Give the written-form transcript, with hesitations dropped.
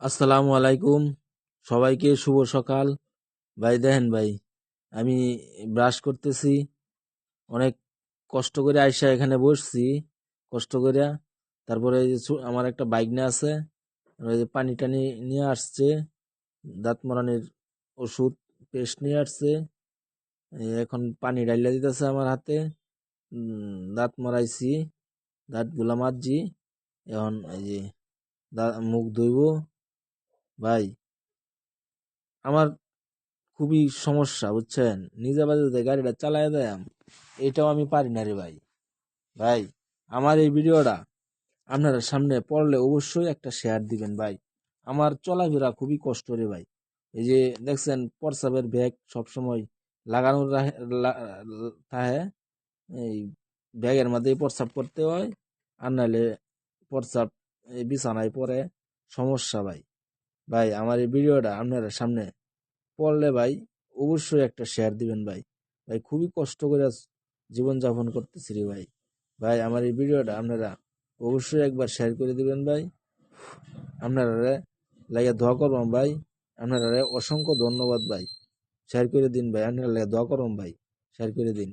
আসসালামু আলাইকুম। সবাইকে শুভ সকাল। ভাই দেখেন ভাই, আমি ব্রাশ করতেছি, অনেক কষ্ট করে আইসা এখানে বসছি, কষ্ট করে। তারপরে এই যে আমার একটা বাইক নিয়ে আছে, ওই যে পানি টানি নিয়ে আসছে, দাঁত মারানির ওষুধ পেস্ট নিয়ে আসছে। এখন পানি ডাইলা দিতেছে আমার হাতে। দাঁত মারাইছি, দাঁত গুলা মাজছি। এখন এই যে মুখ ধুইব। ভাই, আমার খুবই সমস্যা বুঝছেন, নিজে বাজাতে গাড়িটা চালায় দেয়, এটাও আমি পারি না রে ভাই। ভাই, আমার এই ভিডিওটা আপনারা সামনে পড়লে অবশ্যই একটা শেয়ার দিবেন ভাই। আমার চলাফেরা খুবই কষ্ট রে ভাই। এই যে দেখছেন প্রস্রাবের ব্যাগ সবসময় লাগানো থাকে, এই ব্যাগের মধ্যেই প্রস্রাব করতে হয়, আর নাহলে প্রস্রাব এই বিছানায় পড়ে। সমস্যা ভাই। ভাই, আমার এই ভিডিওটা আপনারা সামনে পড়লে ভাই অবশ্যই একটা শেয়ার দিবেন ভাই। ভাই, খুবই কষ্ট করে জীবন যাপন করতেছি রে ভাই। ভাই, আমার এই ভিডিওটা আপনারা অবশ্যই একবার শেয়ার করে দিবেন ভাই। আপনারা লাগে দোয়া করবাম ভাই। আপনারা অসংখ্য ধন্যবাদ ভাই। শেয়ার করে দিন ভাই, আপনারা লাগে দোয়া করবাম ভাই। শেয়ার করে দিন।